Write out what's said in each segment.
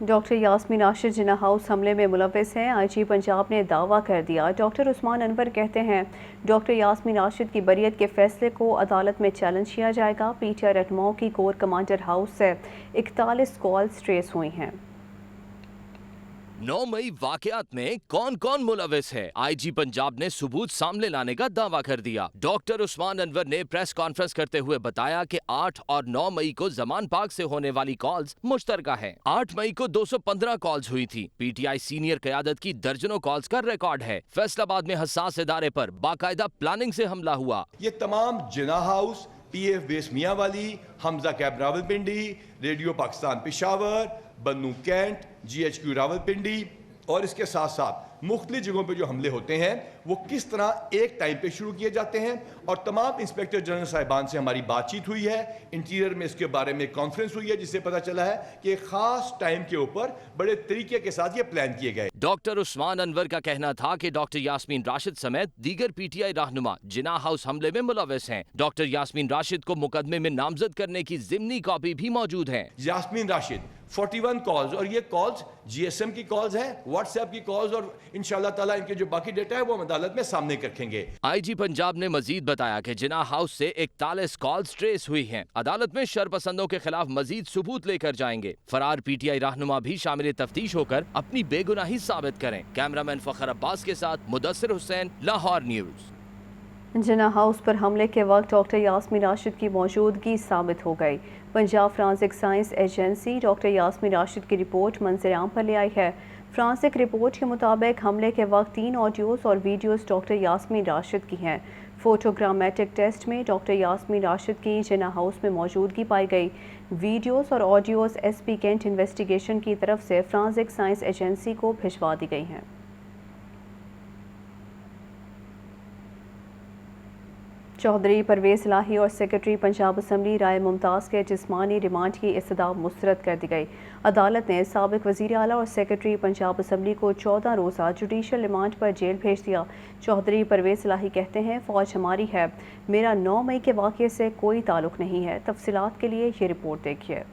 Doctor Yasmin Rashid جناح house حملے میں ملوث ہیں، آئی جی پنجاب نے دعویٰ کر دیا۔ ڈاکٹر عثمان انور کہتے ہیں ڈاکٹر یاسمین راشد کی بریت کے فیصلے کو عدالت میں چیلنج کیا جائے گا۔ پی ٹی آئی رہنماؤں کی کور کمانڈر ہاؤس سے 41 کالز ٹریس ہوئی ہیں۔ 9 مئی واقعات میں کون کون ملوث ہے؟ آئی جی پنجاب نے ثبوت سامنے لانے کا دعویٰ کر دیا۔ ڈاکٹر عثمان انور نے پریس کانفرنس کرتے ہوئے بتایا کہ 8 اور 9 مئی کو زمان پاک سے ہونے والی کالز مشترکہ ہیں۔ 8 مئی کو 215 کالز ہوئی تھی۔ پی ٹی آئی سینئر قیادت کی درجنوں کالز کا ریکارڈ ہے۔ فیصل آباد میں حساس ادارے پر باقاعدہ پلاننگ سے حملہ ہوا۔ یہ تمام جناح house, P F base Mianwali, Hamza camp Rawalpindi, radio Pakistan Peshawar, Bannu cantt, G H Q Rawalpindi اور اس کے ساتھ ساتھ مختلف جگہوں پہ جو حملے ہوتے ہیں وہ کس طرح ایک ٹائم پہ شروع کیے جاتے ہیں، اور تمام انسپیکٹر جنرل صاحبان سے ہماری بات چیت ہوئی ہے۔ انٹیریئر میں اس کے بارے میں کانفرنس ہوئی ہے جس سے پتہ چلا ہے کہ ایک خاص ٹائم کے اوپر بڑے طریقے کے ساتھ یہ پلان کیے گئے۔ ڈاکٹر عثمان انور کا کہنا تھا کہ ڈاکٹر یاسمین راشد سمیت دیگر پی ٹی آئی رہنما جناح ہاؤس حملے میں ملوث ہیں۔ ڈاکٹر یاسمین راشد کو مقدمے میں نامزد کرنے کی ضمنی کاپی بھی موجود ہے۔ یاسمین راشد 41 کالز، اور یہ کالز جی ایس ایم کی کالز ہیں، واٹس ایپ کی کالز، اور انشاءاللہ تعالیٰ ان کے جو باقی ڈیٹا ہے وہ ہم عدالت میں سامنے رکھیں گے۔ آئی جی پنجاب نے مزید بتایا کہ جناح ہاؤس سے 41 کالز ٹریس ہوئی ہیں۔ عدالت میں شرپسندوں کے خلاف مزید ثبوت لے کر جائیں گے۔ فرار پی ٹی آئی رہنما بھی شامل تفتیش ہو کر اپنی بے گناہی ثابت کریں۔ کیمرامین فخر عباس کے ساتھ مدثر حسین، لاہور نیوز۔ جناح ہاؤس پر حملے کے وقت ڈاکٹر یاسمین راشد کی موجودگی ثابت ہو گئی۔ Punjab forensic science agency doctor Yasmin Rashid کی رپورٹ منظر عام پر لے آئی ہے۔ فرانسک رپورٹ کے مطابق حملے کے وقت 3 آڈیوز اور ویڈیوز ڈاکٹر یاسمین راشد کی ہیں۔ فوٹوگرامیٹک ٹیسٹ میں ڈاکٹر یاسمین راشد کی جناح ہاؤس میں موجودگی پائی گئی۔ ویڈیوز اور audios S P Cantt investigation کی طرف سے فرانسک سائنس ایجنسی کو بھجوا دی گئی ہیں۔ چودھری پرویز الہی اور سیکرٹری پنجاب اسمبلی رائے ممتاز کے جسمانی ریمانڈ کی استدعا مسترد کر دی گئی۔ عدالت نے سابق وزیر اعلیٰ اور سیکرٹری پنجاب اسمبلی کو 14 روزہ جوڈیشل ریمانڈ پر جیل بھیج دیا۔ چودھری پرویز الہی کہتے ہیں فوج ہماری ہے، میرا 9 مئی کے واقعے سے کوئی تعلق نہیں ہے۔ تفصیلات کے لیے یہ رپورٹ دیکھیے۔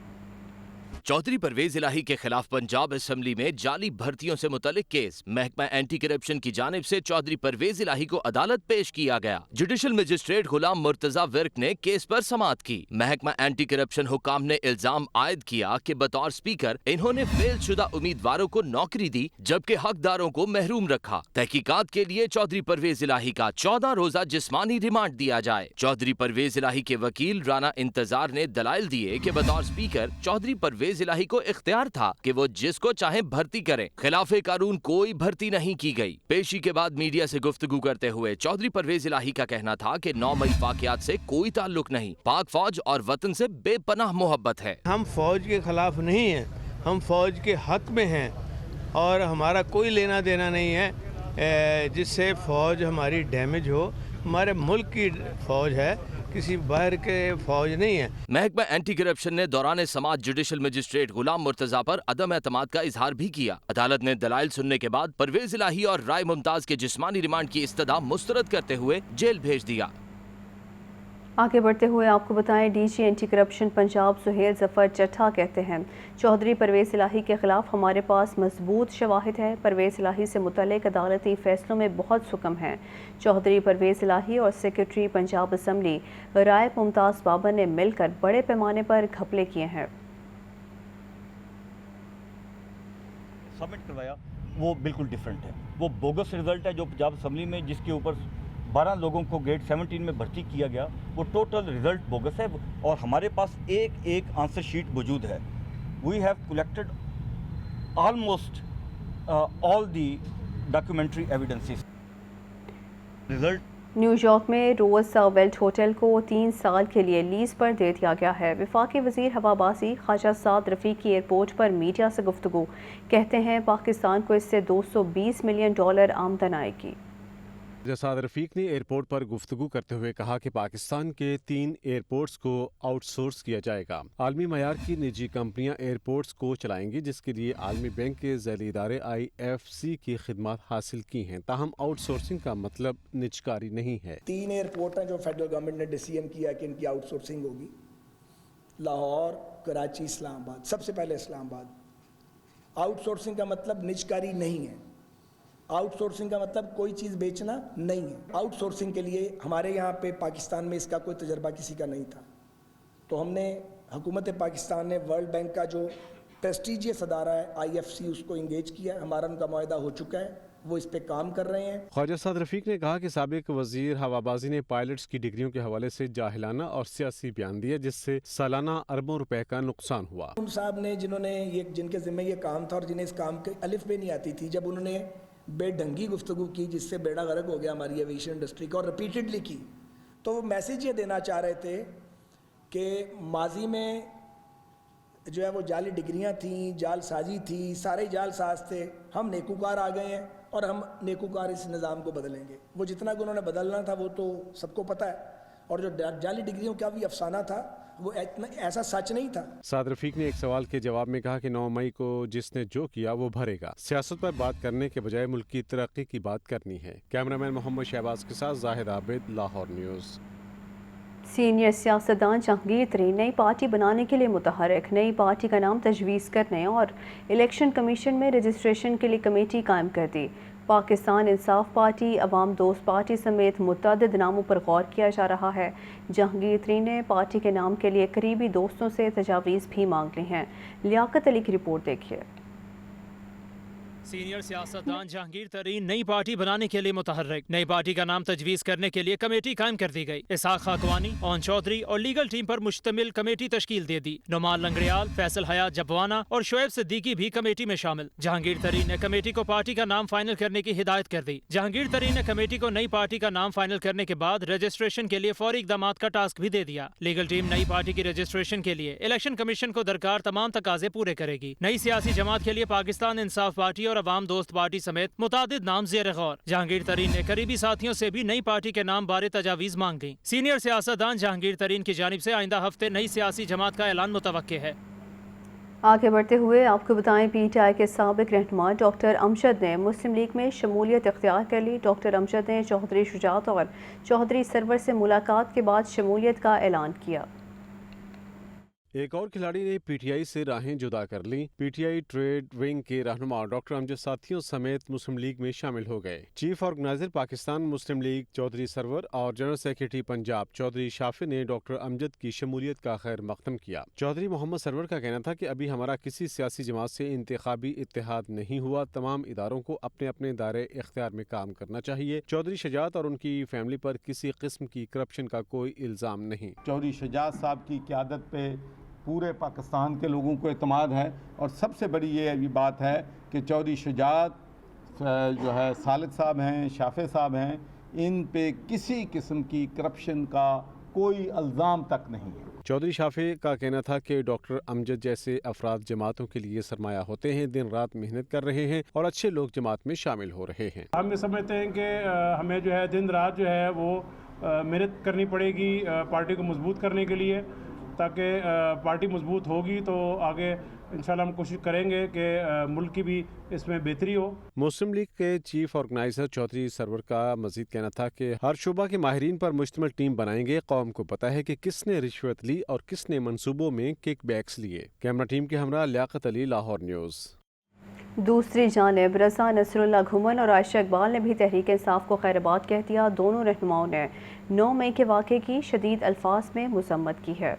چودھری پرویز الہی کے خلاف پنجاب اسمبلی میں جعلی بھرتیوں سے متعلق کیس محکمہ اینٹی کرپشن کی جانب سے چودھری پرویز الہی کو عدالت پیش کیا گیا۔ Judicial magistrate Ghulam Murtaza work نے کیس پر سماعت کی۔ محکمہ اینٹی کرپشن حکام نے الزام عائد کیا کہ بطور سپیکر انہوں نے فیل شدہ امیدواروں کو نوکری دی جبکہ حقداروں کو محروم رکھا۔ تحقیقات کے لیے چودھری پرویز الہی کا 14 روزہ جسمانی ریمانڈ دیا جائے۔ چودھری پرویز الہی کے وکیل رانا انتظار نے دلائل دیے کہ بطور سپیکر چودھری پرویز الہی کو اختیار تھا کہ وہ جس کو چاہیں بھرتی کریں، خلاف قانون کوئی بھرتی نہیں کی گئی۔ پیشی کے بعد میڈیا سے گفتگو کرتے ہوئے چودھری پرویز الہی کا کہنا تھا کہ 9 مئی واقعات سے کوئی تعلق نہیں، پاک فوج اور وطن سے بے پناہ محبت ہے۔ ہم فوج کے خلاف نہیں ہیں، ہم فوج کے حق میں ہیں اور ہمارا کوئی لینا دینا نہیں ہے جس سے فوج ہماری ڈیمیج ہو۔ ہمارے ملک کی فوج ہے، کسی باہر کے فوج نہیں ہے۔ محکمہ اینٹی کرپشن نے دوران سماعت جوڈیشل مجسٹریٹ غلام مرتضی پر عدم اعتماد کا اظہار بھی کیا۔ عدالت نے دلائل سننے کے بعد پرویز الہی اور رائے ممتاز کے جسمانی ریمانڈ کی استدعا مسترد کرتے ہوئے جیل بھیج دیا۔ آگے بڑھتے ہوئے آپ کو بتائیں D G anti corruption Punjab Sohail Zafar Chattha کہتے ہیں چودھری پرویز الہی کے خلاف ہمارے پاس مضبوط شواہد ہے۔ پرویز الہی سے متعلق عدالتی فیصلوں میں بہت سکم ہے۔ چودھری پرویز الہی اور سیکرٹری پنجاب اسمبلی رائے ممتاز بابر نے مل کر بڑے پیمانے پر گھپلے کیے ہیں۔ سبمٹ کروایا وہ بالکل ڈیفرنٹ ہے، وہ بوگس رزلٹ ہے جو پنجاب اسمبلی میں جس کے اوپر 12 لوگوں کو گریڈ 17 میں بھرتی کیا گیا، وہ ٹوٹل رزلٹ بوگس ہے، اور ہمارے پاس ایک آنسر شیٹ موجود ہے۔ We have collected almost all the documentary evidences. Result New York میں روز ویلٹ ہوٹل کو 3 سال کے لیے لیز پر دے دیا گیا ہے۔ وفاقی وزیر ہوابازی خواجہ سعد رفیقی ایئرپورٹ پر میڈیا سے گفتگو، کہتے ہیں پاکستان کو اس سے $220 ملین آمدن آئے گی۔ سعد رفیق نے ایئرپورٹ پر گفتگو کرتے ہوئے کہا کہ پاکستان کے 3 ایئرپورٹس کو آؤٹ سورس کیا جائے گا۔ عالمی معیار کی نجی کمپنیاں ایئرپورٹس کو چلائیں گی جس کے لیے عالمی بینک کے ذیلی ادارے IFC کی خدمات حاصل کی ہیں، تاہم آؤٹ سورسنگ کا مطلب نجکاری نہیں ہے۔ 3 ایئرپورٹ ہیں جو فیڈرل گورنمنٹ نے ڈیسیژن کیا کہ ان کی آؤٹ سورسنگ ہوگی، لاہور، کراچی، اسلام آباد۔ سب سے پہلے اسلام آباد आउट सोर्सिंग का मतलब निजकारी नहीं है, आउट सोर्सिंग का मतलब कोई चीज़ बेचना नहीं है। आउट सोर्सिंग के लिए हमारे यहाँ पे पाकिस्तान में इसका कोई तजर्बा किसी का नहीं था, तो हमने हुकूमत पाकिस्तान ने वर्ल्ड बैंक का जो प्रेस्टीजियस अदारा है IFC उसको इंगेज किया है, हमारा उनका मुआहदा हो चुका है, वो इस पे काम कर रहे हैं। ख्वाजा साद रफीक ने कहा कि साबिक वजीर हवाबाजी ने पायलट्स की डिग्रियों के हवाले से जाहिलाना और सियासी बयान दिया जिससे सालाना अरबों रुपए का नुकसान हुआ। उन साहब ने जिनके जिम्मे ये काम था और जिन्हें इस काम के अलिफ भी नहीं आती थी, जब उन्होंने बेढंगी गुफ्तगू की जिससे बेड़ा गर्क हो गया हमारी एविएशन इंडस्ट्री का और रिपीटेडली की, तो वो मैसेज ये देना चाह रहे थे कि माजी में जो है वो जाली डिग्रियां थी, जालसाजी थी, सारे जालसाज थे, हम नेकूकार आ गए हैं और हम नेकूकार इस निज़ाम को बदलेंगे। वो जितना कि उन्होंने बदलना था वो तो सबको पता है, और जो जाली डिग्रियों का भी अफसाना था वो ऐसा सच नहीं था। साद रफीक ने एक सवाल के जवाब में कहा कि 9 मई को जिसने जो किया वो भरेगा। सियासत पर बात करने के बजाय मुल्क की तरक्की की बात करनी है। कैमरामैन मोहम्मद शहबाज के साथ जाहिद आबिद, लाहौर न्यूज़। सीनियर सियासतदान जहांगीर तरीन नई पार्टी बनाने के लिए मुतहरक, नई पार्टी का नाम तजवीज़ करने और इलेक्शन कमीशन में रजिस्ट्रेशन के लिए कमेटी कायम कर दी। पाकिस्तान इंसाफ पार्टी, अवाम दोस्त पार्टी समेत मुतअद्दिद नामों पर गौर किया जा रहा है। जहांगीर तरीन ने पार्टी के नाम के लिए करीबी दोस्तों से तजावीज़ भी मांग ली हैं। लियाकत अली की रिपोर्ट देखिए। सीनियर सियासतदान जहांगीर तरीन नई पार्टी बनाने के लिए मुतहर्रिक, नई पार्टी का नाम तजवीज़ करने के लिए कमेटी कायम कर दी गई। इसहाक खाकवानी, ओन चौधरी और लीगल टीम पर मुश्तमिल कमेटी तश्कील दे दी। नुमान लंगड़ियाल, फैसल हयात जबवाना और शोएब सिद्दीकी भी कमेटी में शामिल। जहांगीर तरीन ने कमेटी को पार्टी का नाम फाइनल करने की हिदायत कर दी। जहांगीर तरीन ने कमेटी को नई पार्टी का नाम फाइनल करने के बाद रजिस्ट्रेशन के लिए फौरी इकदाम का टास्क भी दे दिया। लीगल टीम नई पार्टी की रजिस्ट्रेशन के लिए इलेक्शन कमीशन को दरकार तमाम तकाजे पूरे करेगी। नई सियासी जमात के लिए पाकिस्तान इंसाफ पार्टी और अवाम दोस्त पार्टी समेत मुतादिद नाम ज़ेर गौर। जहांगीर तरीन ने करीबी साथियों से भी नई पार्टी के नाम बारे तजावीज़ मांग गई। सीनियर सियासतदान जहांगीर तरीन की जानिब से आइंदा हफ्ते नई सियासी जमात का ऐलान मुतवक्के है। आगे बढ़ते हुए आपको बताएं, PTI के साबिक रहनुमा डॉक्टर अमजद ने मुस्लिम लीग में शमूलियत इख्तियार कर ली। डॉक्टर अमजद ने चौधरी शुजात और चौधरी सरवर से मुलाकात के बाद शमूलियत का ऐलान किया। एक और खिलाड़ी ने PTI से राहें जुदा कर ली। PTI ट्रेड विंग के रहनुमा डॉक्टर अमजद साथियों समेत मुस्लिम लीग में शामिल हो गए। चीफ ऑर्गेनाइजर पाकिस्तान मुस्लिम लीग चौधरी सरवर और जनरल सेक्रेटरी पंजाब चौधरी शाफी ने डॉक्टर अमजद की शमूलियत का खैर मकदम किया। चौधरी मोहम्मद सरवर का कहना था कि अभी हमारा किसी सियासी जमात से इंतखाबी इत्तेहाद नहीं हुआ, तमाम इदारों को अपने अपने दायरे इख्तियार में काम करना चाहिए। चौधरी शुजात और उनकी फैमिली पर किसी किस्म की करप्शन का कोई इल्ज़ाम नहीं। चौधरी शुजात साहब की क़यादत पे पूरे पाकिस्तान के लोगों को एतमाद है, और सबसे बड़ी ये बात है कि चौधरी शुजात जो है सालिद साहब हैं, शाफे साहब हैं, इन पे किसी किस्म की करप्शन का कोई इल्ज़ाम तक नहीं है। चौधरी शाफे का कहना था कि डॉक्टर अमजद जैसे अफराद जमातों के लिए सरमाया होते हैं, दिन रात मेहनत कर रहे हैं और अच्छे लोग जमात में शामिल हो रहे हैं। हम ये समझते हैं कि हमें जो है दिन रात जो है वो मेहनत करनी पड़ेगी पार्टी को मजबूत करने के लिए, ताकि पार्टी मजबूत होगी तो आगे इंशाल्लाह हम कोशिश करेंगे कि मुल्क की भी इसमें बेहतरी हो। मुस्लिम लीग के चीफ ऑर्गेनाइजर चौधरी सरवर का मजीद कहना था कि हर शुबा के माहिरीन पर मुश्तमिल टीम बनाएंगे। कौम को पता है कि किसने रिश्वत ली और किसने मंसूबों में किक बैक्स लिए। कैमरा टीम के हमरा लियाकत अली, लाहौर न्यूज़। दूसरी जानिब रज़ा नसरुल्लाह घुमन और आयशा इकबाल ने भी तहरीक इंसाफ को खैरबाद कह दिया। दोनों रहनुमाओं ने 9 मई के वाक़े की शदीद अल्फाज में मज़म्मत की है।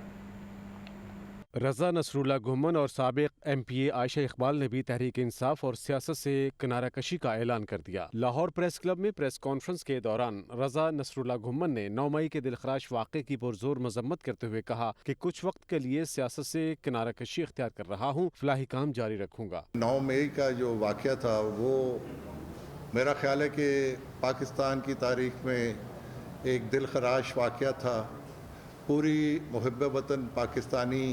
रज़ा नसरुल्लाह घुमन और साबिक MPA आयशा इकबाल ने भी तहरीक इंसाफ और सियासत से किनारा कशी का ऐलान कर दिया। लाहौर प्रेस क्लब में प्रेस कॉन्फ्रेंस के दौरान रज़ा नसरुल्लाह घुमन ने 9 मई के दिलखराश वाक़े की पुरजोर मजम्मत करते हुए कहा कि कुछ वक्त के लिए सियासत से किनारा कशी इख्तियार कर रहा हूँ, फलाही काम जारी रखूँगा। 9 मई का जो वाक़या था वो मेरा ख्याल है कि पाकिस्तान की तारीख में एक दिलखराश वाक़या था। पूरी मुहिब्ब वतन पाकिस्तानी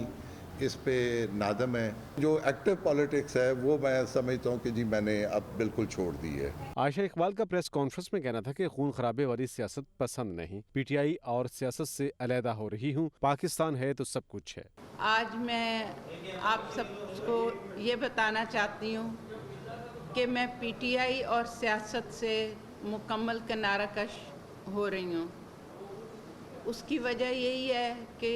इस पे नादम है। जो एक्टिव पॉलिटिक्स है वो मैं समझता हूँ कि जी मैंने अब बिल्कुल छोड़ दी है। आयशा इकबाल का प्रेस कॉन्फ्रेंस में कहना था कि खून खराबे वाली सियासत पसंद नहीं, PTI और सियासत से अलहदा हो रही हूँ, पाकिस्तान है तो सब कुछ है। आज मैं आप सबको ये बताना चाहती हूँ कि मैं PTI और सियासत से मुकम्मल किनाराकश हो रही हूँ। उसकी वजह यही है कि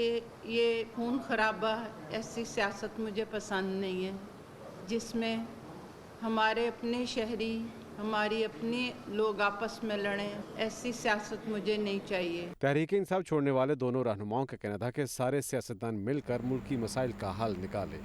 ये खून खराबा ऐसी सियासत मुझे पसंद नहीं है जिसमें हमारे अपने शहरी, हमारी अपने लोग आपस में लड़ें, ऐसी सियासत मुझे नहीं चाहिए। तहरीक इंसाफ छोड़ने वाले दोनों रहनुमाओं का कहना था कि सारे सियासतदान मिलकर मुल्की मसाइल का हल निकालें।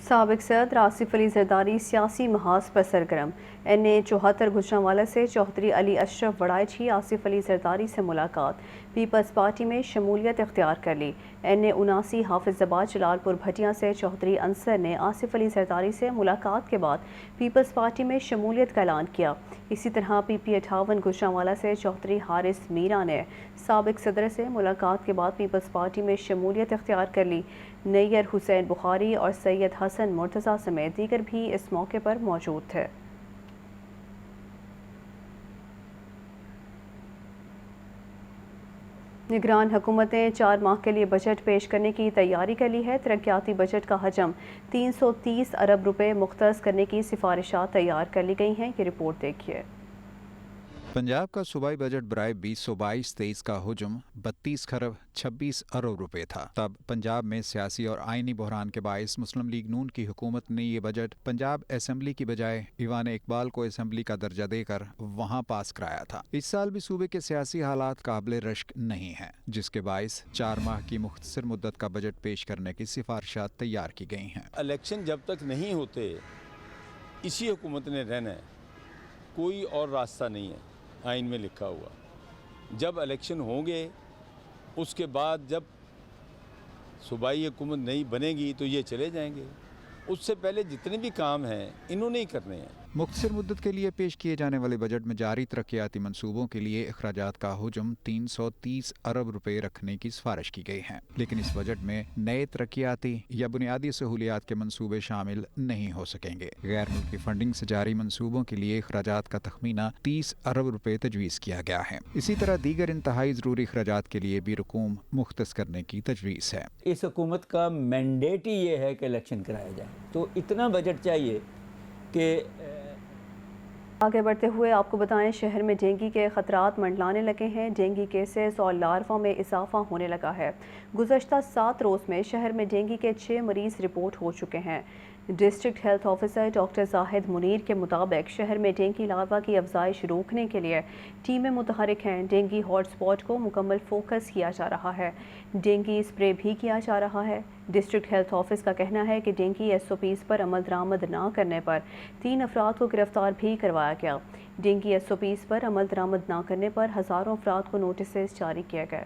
साबिक सदर आसिफ अली जरदारी सियासी महाज पर सरगर्म। NA74 गुजरांवाला से चौधरी अली अशरफ वड़ाइची आसिफ अली जरदारी से मुलाकात, पीपल्स पार्टी में शमूलियत इख्तियार कर ली। NA79 हाफिजाबाद जलालपुर भटिया से चौधरी अंसर ने आसिफ अली जरदारी से मुलाकात के बाद पीपल्स पार्टी में शमूलियत का ऐलान किया। इसी तरह PP58 गुजरांवाला से चौधरी हारिस मीरा ने साबिक सदर से मुलाकात के बाद पीपल्स पार्टी में शमूलियत इख्तियार कर ली। नैयर हुसैन बुखारी और सैयद हसन मुर्तज़ा समेत दीगर भी इस मौके पर मौजूद थे। निगरान हुकूमत ने 4 माह के लिए बजट पेश करने की तैयारी कर ली है। तरक्याती बजट का हजम 330 अरब रुपए मुख्तस करने की सिफारिशात तैयार कर ली गई हैं। ये रिपोर्ट देखिए। पंजाब का सूबाई बजट बराए 2022-23 का हुजम 32 खरब 26 अरब रुपए था। तब पंजाब में सियासी और आइनी बहरान के बायस मुस्लिम लीग नून की हुकूमत ने ये बजट पंजाब असेंबली की बजाय ईवान इकबाल को असेंबली का दर्जा देकर वहाँ पास कराया था। इस साल भी सूबे के सियासी हालात काबिल रश्क नहीं हैं, जिसके बायस 4 माह की मुख्तसर मुद्दत का बजट पेश करने की सिफारिशात तैयार की गई हैं। इलेक्शन जब तक नहीं होते इसी हुकूमत ने रहना है, कोई और रास्ता नहीं है आइन में लिखा हुआ। जब इलेक्शन होंगे उसके बाद जब सूबाई हुकूमत नहीं बनेगी तो ये चले जाएंगे। उससे पहले जितने भी काम हैं इन्होंने ही करने हैं। मुख्तसर मुद्दत के लिए पेश किए जाने वाले बजट में जारी तरक्याती मंसूबों के लिए अखराजात का हुजम 330 अरब रुपए रखने की सिफारिश की गई है, लेकिन इस बजट में नए तरक्याती या बुनियादी सहूलियात के मंसूबे शामिल नहीं हो सकेंगे। गैर मुल्की फंडिंग से जारी मंसूबों के लिए अखराजात का तखमीना 30 अरब रुपए तजवीज़ किया गया है। इसी तरह दीगर इंतहाई ज़रूरी अखराजात के लिए भी रकूम मुख्तस करने की तजवीज़ है। इस हुकूमत का मैंडेट ही ये है कि इलेक्शन कराया जाए, तो इतना बजट चाहिए कि आगे बढ़ते हुए आपको बताएं, शहर में डेंगू के खतरात मंडलाने लगे हैं। डेंगू केसेस और लार्वा में इजाफा होने लगा है। गुज़श्ता 7 रोज़ में शहर में डेंगू के 6 मरीज रिपोर्ट हो चुके हैं। District health officer doctor Zahid Munir के मुताबिक शहर में डेंगू लार्वा की अफजाइश रोकने के लिए टीमें मुतहरिक हैं। डेंगू हॉटस्पॉट को मुकम्मल फोकस किया जा रहा है। डेंगू स्प्रे भी किया जा रहा है। डिस्ट्रिक्ट हेल्थ ऑफिस का कहना है कि डेंगू SOPs पर अमल दरामद न करने पर 3 अफराद को गिरफ्तार भी करवाया गया। डेंगू SOPs पर अमल दरामद न करने पर हज़ारों अफराद को नोटिस जारी किए गए।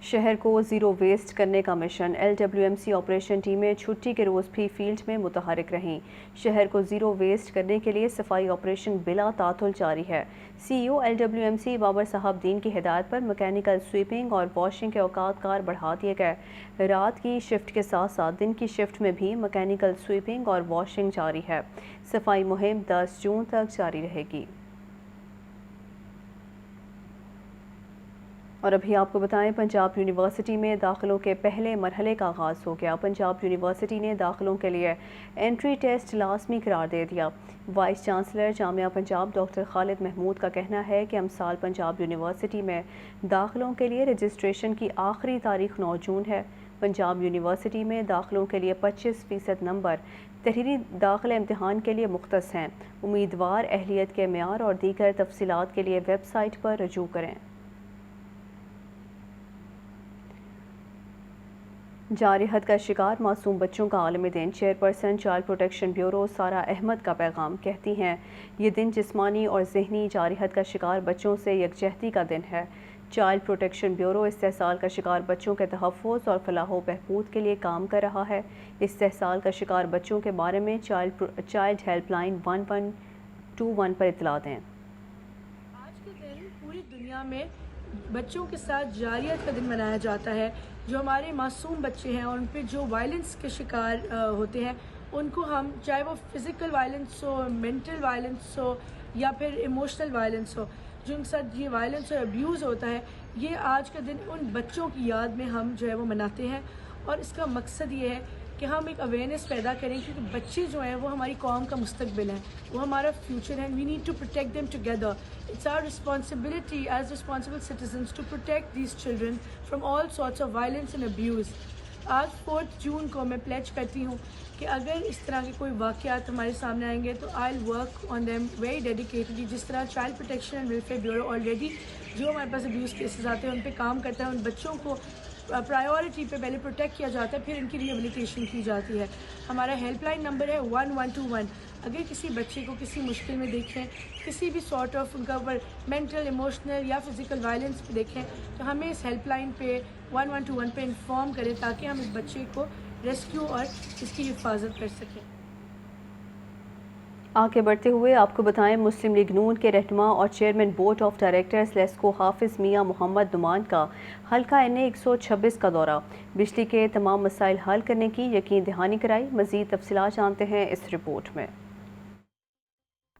शहर को ज़ीरो वेस्ट करने का मिशन। LWMC ऑपरेशन टीमें छुट्टी के रोज़ भी फील्ड में मुतहरिक रहीं। शहर को ज़ीरो वेस्ट करने के लिए सफाई ऑपरेशन बिला तातुल जारी है। CEO LWMC बाबर साहब दीन की हिदायत पर मैकेनिकल स्वीपिंग और वॉशिंग के औकात कार बढ़ा दिए गए। रात की शिफ्ट के साथ साथ दिन की शिफ्ट में भी मैकेनिकल स्वीपिंग और वॉशिंग जारी है। सफाई मुहिम 10 जून तक जारी रहेगी। और अभी आपको बताएं, पंजाब यूनिवर्सिटी में दाखिलों के पहले मरहले का आगाज़ हो गया। पंजाब यूनिवर्सिटी ने दाखिलों के लिए एंट्री टेस्ट लाजमी करार दे दिया। Vice chancellor Jamia Punjab doctor Khalid Mahmood का कहना है कि अमसाल पंजाब यूनिवर्सिटी में दाखिलों के लिए रजिस्ट्रेशन की आखिरी तारीख 9 जून है। पंजाब यूनिवर्सिटी में दाखिलों के लिए 25% नंबर तहरीरी दाखिला इम्तिहान के लिए मुख्तस हैं। उम्मीदवार अहलियत के मेयार और दीगर तफसीलात के लिए वेबसाइट पर रजू करें। जारिहत का शिकार मासूम बच्चों का आलमी दिन। चेयरपर्सन चाइल्ड प्रोटेक्शन ब्यूरो सारा अहमद का पैगाम, कहती हैं ये दिन जिस्मानी और ज़हनी जारिहत का शिकार बच्चों से यकजहती का दिन है। चाइल्ड प्रोटेक्शन ब्यूरो इस्तेहसाल का शिकार बच्चों के तहफ़्फ़ुज़ और फलाह व बहबूद के लिए काम कर रहा है। इस्तेहसाल का शिकार बच्चों के बारे में चाइल्ड हेल्पलाइन 1121 पर इत्तला दें। आज के दिन पूरी दुनिया में बच्चों के साथ जारियत का दिन मनाया जाता है। जो हमारे मासूम बच्चे हैं और उन पर जो वायलेंस के शिकार होते हैं, उनको हम, चाहे वो फिज़िकल वायलेंस हो, मेंटल वायलेंस हो या फिर इमोशनल वायलेंस हो, जो उनके साथ ये वायलेंस और अब्यूज़ होता है, ये आज का दिन उन बच्चों की याद में हम जो है वो मनाते हैं। और इसका मकसद ये है कि हम एक अवेयरनेस पैदा करें, क्योंकि बच्चे जो हैं वो हमारी कौम का मुस्तकबिल हैं, वो हमारा फ्यूचर है। We need to protect them together. It's our responsibility as responsible citizens to protect these children from all sorts of violence and abuse. آج 4 جون کو میں پلیج کرتی ہوں کہ اگر اس طرح کے کوئی واقعات ہمارے سامنے آئیں گے تو I will work on them very dedicatedly. جس طرح child protection and welfare bureau already جو ہمارے پاس ابیوز کیسز آتے ہیں ان پہ کام کرتا ہے. ان بچوں کو پرائیورٹی پہ پہلے پروٹیکٹ کیا جاتا ہے, پھر ان کی ریہیبلیٹیشن کی جاتی ہے. ہمارا ہیلپ لائن نمبر ہے 1121. اگر کسی بچے کو کسی مشکل میں دیکھیں, کسی بھی سارٹ آف ان کا اوپر مینٹل ایموشنل یا فزیکل وائلنس پہ دیکھیں, تو ہمیں اس ہیلپ لائن پہ 1121 پہ انفارم کریں تاکہ ہم اس بچے کو ریسکیو اور اس کی حفاظت کر سکیں. آگے بڑھتے ہوئے آپ کو بتائیں, مسلم لیگ نون کے رہنما اور chairman board of directors LESCO حافظ میاں محمد نعمان کا حلقہ NA 126 کا دورہ, بجلی کے تمام مسائل حل کرنے کی یقین دہانی کرائی. مزید تفصیلات جانتے ہیں اس رپورٹ میں.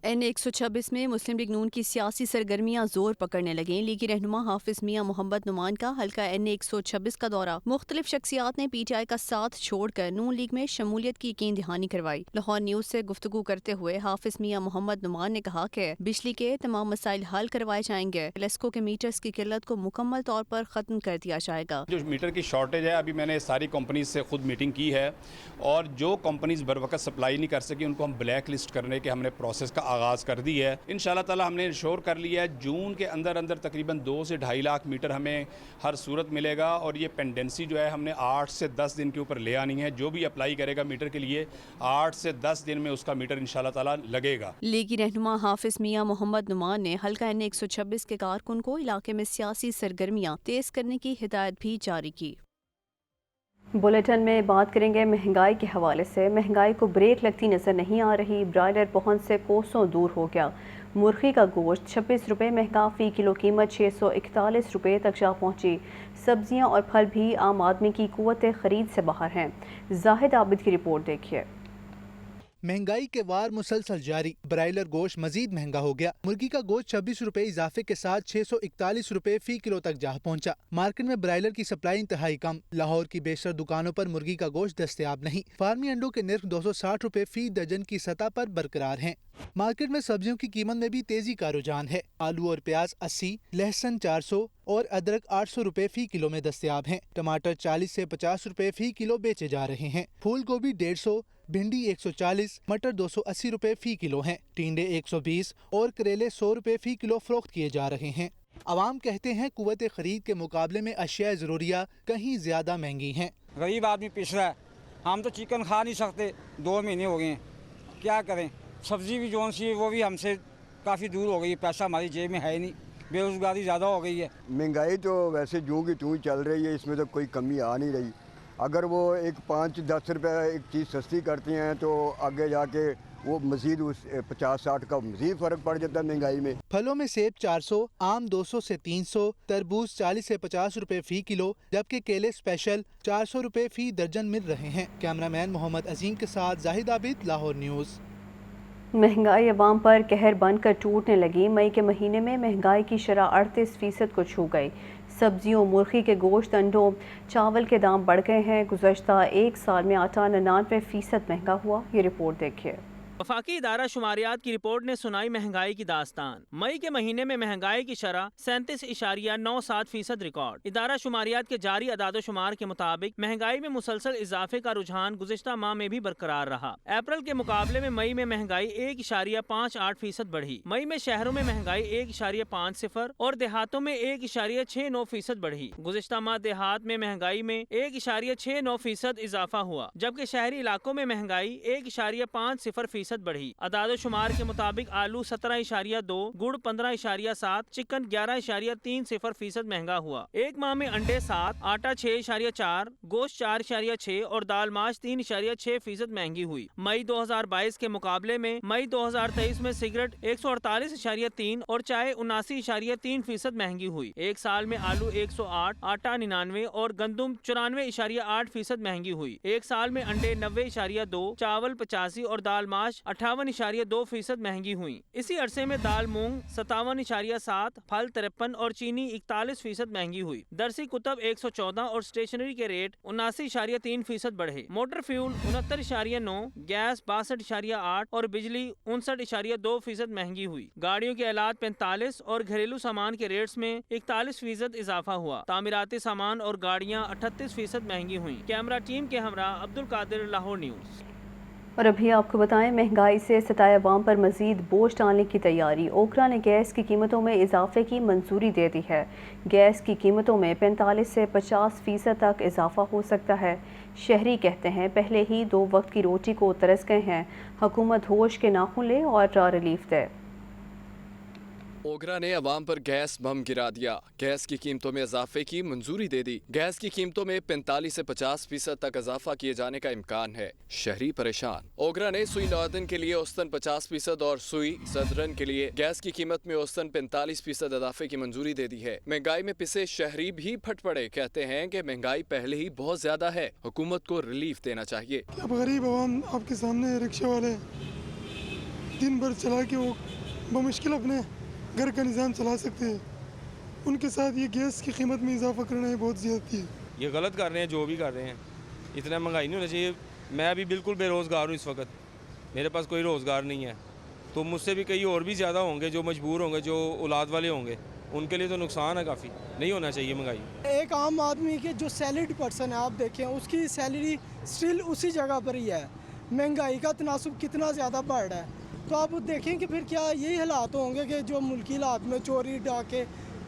NA 126 میں مسلم لیگ نون کی سیاسی سرگرمیاں زور پکڑنے لگیں. لیگی رہنما حافظ میاں محمد نعمان کا حلقہ NA 126 کا دورہ. مختلف شخصیات نے PTI کا ساتھ چھوڑ کر نون لیگ میں شمولیت کی یقین دہانی کروائی. لاہور نیوز سے گفتگو کرتے ہوئے حافظ میاں محمد نعمان نے کہا کہ بجلی کے تمام مسائل حل کروائے جائیں گے. لیسکو کے میٹرز کی قلت کو مکمل طور پر ختم کر دیا جائے گا. جو میٹر کی شارٹیج ہے, ابھی میں نے ساری کمپنیز سے خود میٹنگ کی ہے, اور جو کمپنیز بر وقت سپلائی نہیں کر سکی ان کو ہم بلیک لسٹ کرنے کے ہم نے پروسیس کا آغاز کر دی ہے. انشاءاللہ تعالی ہم نے انشور کر لیا ہے جون کے اندر تقریباً 2 سے 2.5 لاکھ میٹر ہمیں ہر صورت ملے گا. اور یہ پینڈنسی جو ہے ہم نے 8 سے 10 دن کے اوپر لے آنی ہے. جو بھی اپلائی کرے گا میٹر کے لیے 8 سے 10 دن میں اس کا میٹر انشاءاللہ تعالی لگے گا. لیگی رہنما حافظ میاں محمد نعمان نے حلقہ NA 126 کے کارکن کو علاقے میں سیاسی سرگرمیاں تیز کرنے کی ہدایت بھی جاری کی. بلیٹن میں بات کریں گے مہنگائی کے حوالے سے. مہنگائی کو بریک لگتی نظر نہیں آ رہی. برائلر پہنچ سے کوسوں دور ہو گیا. مرغی کا گوشت 26 روپے مہنگا, فی کلو قیمت 641 روپے تک جا پہنچی. سبزیاں اور پھل بھی عام آدمی کی قوت خرید سے باہر ہیں. زاہد عابد کی رپورٹ دیکھیے. مہنگائی کے وار مسلسل جاری. برائلر گوشت مزید مہنگا ہو گیا. مرغی کا گوشت 26 روپے اضافے کے ساتھ 641 روپے فی کلو تک جا پہنچا. مارکیٹ میں برائلر کی سپلائی انتہائی کم. لاہور کی بیشتر دکانوں پر مرغی کا گوشت دستیاب نہیں. فارمی انڈوں کے نرخ 260 روپے فی درجن کی سطح پر برقرار ہیں. مارکیٹ میں سبزیوں کی قیمت میں بھی تیزی کا رجحان ہے. آلو اور پیاز 80, لہسن 400 اور ادرک 800 روپے فی کلو میں دستیاب ہیں. ٹماٹر 40 سے 50 روپے فی کلو بیچے جا رہے ہیں. پھول گوبھی 150, بھنڈی 140, مٹر 280 روپے فی کلو ہیں. ٹینڈے 120 اور کریلے 100 روپے فی کلو فروخت کیے جا رہے ہیں. عوام کہتے ہیں قوت خرید کے مقابلے میں اشیاء ضروریہ کہیں زیادہ مہنگی ہیں. غریب آدمی پس رہا ہے. ہم تو چکن کھا نہیں سکتے, 2 مہینے ہو گئے ہیں. کیا کریں؟ سبزی بھی جون سی وہ بھی ہم سے کافی دور ہو گئی ہے. پیسہ ہماری جیب میں ہے نہیں. بے روزگاری زیادہ ہو گئی ہے. مہنگائی تو ویسے جوں کی توں چل رہی ہے, اس میں تو کوئی کمی آ نہیں رہی. اگر وہ 5-10 روپے ایک چیز سستی کرتی ہیں تو آگے جا کے وہ مزید 50-60 کا مزید فرق پڑ جاتا ہے مہنگائی میں. پھلوں میں سیب 400, آم 200 سے 300, تربوز 40 سے 50 روپے فی کلو, جبکہ کیلے اسپیشل 400 روپے فی درجن مل رہے ہیں. کیمرہ مین محمد عظیم کے ساتھ زاہد عابد, لاہور نیوز. مہنگائی عوام پر قہر بن کر ٹوٹنے لگی. مئی کے مہینے میں مہنگائی کی شرح 38% کو چھو گئی. سبزیوں, مرغی کے گوشت, انڈوں, چاول کے دام بڑھ گئے ہیں. گزشتہ 1 سال میں آٹا 99% مہنگا ہوا. یہ رپورٹ دیکھیے. وفاقی ادارہ شماریات کی رپورٹ نے سنائی مہنگائی کی داستان. مئی کے مہینے میں مہنگائی کی شرح 37.97% ریکارڈ. ادارہ شماریات کے جاری اعداد و شمار کے مطابق مہنگائی میں مسلسل اضافے کا رجحان گزشتہ ماہ میں بھی برقرار رہا. اپریل کے مقابلے میں مئی میں مہنگائی 1.58% بڑھی. مئی میں شہروں میں مہنگائی 1.50 اور دیہاتوں میں 1.69% بڑھی. گزشتہ ماہ دیہات میں مہنگائی میں 1.69% اضافہ ہوا, جبکہ شہری علاقوں میں مہنگائی 1.50% بڑھی. اعداد و شمار کے مطابق آلو 17.2, گڑ 15.7, چکن 11.30% مہنگا ہوا. ایک ماہ میں انڈے 7, آٹا 6.4, گوشت 4.6 اور دال ماش 3.6% مہنگی ہوئی. مئی 2022 کے مقابلے میں مئی 2023 میں سگریٹ 148.3 اور چائے 79.3% مہنگی ہوئی. ایک سال میں آلو 108, آٹا 99 اور گندم 94.8% مہنگی ہوئی. ایک سال میں انڈے 90.2, چاول 85 اور دال ماش प्याज 58.2% महंगी हुई। इसी अरसे में दाल मूंग 57.7, फल 53 और चीनी 41% महंगी हुई। दरसी कुतब 114 और स्टेशनरी के रेट 79.3% बढ़े। मोटर फ्यूल 69.9, गैस 62.8 और बिजली 59.2% महंगी हुई। गाड़ियों के आलात 45 और घरेलू सामान के रेट्स में 41% इजाफा हुआ। तामीराती सामान और गाड़ियां 38% महंगी हुई। कैमरा टीम के हमरा अब्दुल कादिर, लाहौर न्यूज़। और अभी आपको बताएं, महंगाई से सताए अवाम पर मजीद बोझ डालने की तैयारी। ओकरा ने गैस की कीमतों में इजाफे की मंजूरी दे दी है। गैस की कीमतों में 45 से 50% तक इजाफा हो सकता है। शहरी कहते हैं पहले ही 2 वक्त की रोटी को तरस गए हैं, हुकूमत होश के नाखून ले और रिलीफ दे। ओगरा ने अवाम पर गैस बम गिरा दिया। गैस की कीमतों में इजाफे की मंजूरी दे दी। गैस की कीमतों में 45 से 50% तक इजाफा किए जाने का इम्कान है। शहरी परेशान। ओगरा ने सुई नॉर्दन के लिए औसतन 50% और सुई सदरन के लिए गैस की कीमत में औसतन 45% इजाफे की मंजूरी दे दी है। महंगाई में पिसे शहरी भी फट पड़े। कहते हैं कि महंगाई पहले ही बहुत ज्यादा है, हुकूमत को रिलीफ देना चाहिए। अब गरीब अवाम आपके सामने रिक्शा वाले दिन भर चला के वो बमुश्किल अपने घर का निज़ाम चला सकते हैं, उनके साथ ये गैस की कीमत में इजाफा करना है बहुत ज़्यादती है। ये गलत कर रहे हैं जो भी कर रहे हैं, इतना महंगाई नहीं होना चाहिए। मैं अभी बिल्कुल बेरोज़गार हूँ इस वक्त, मेरे पास कोई रोज़गार नहीं है, तो मुझसे भी कई और भी ज़्यादा होंगे जो मजबूर होंगे, जो औलाद वाले होंगे, उनके लिए तो नुकसान है काफ़ी। नहीं होना चाहिए महंगाई। एक आम आदमी के जो सैलरीड पर्सन है, आप देखें उसकी सैलरी स्टिल उसी जगह पर ही है। महंगाई का तनासुब कितना ज़्यादा बढ़ रहा है, तो आप देखें कि फिर क्या यही हालात होंगे कि जो मुल्की हालात में चोरी डाके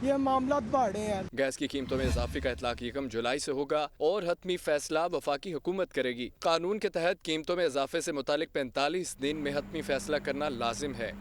ये मामला बढ़ रहे हैं। गैस की कीमतों में इजाफे का इतलाक 1 जुलाई से होगा और हतमी फैसला वफाकी हुकूमत करेगी। कानून के तहत कीमतों में इजाफे से मुतालिक 45 दिन में हतमी फैसला करना लाजिम है।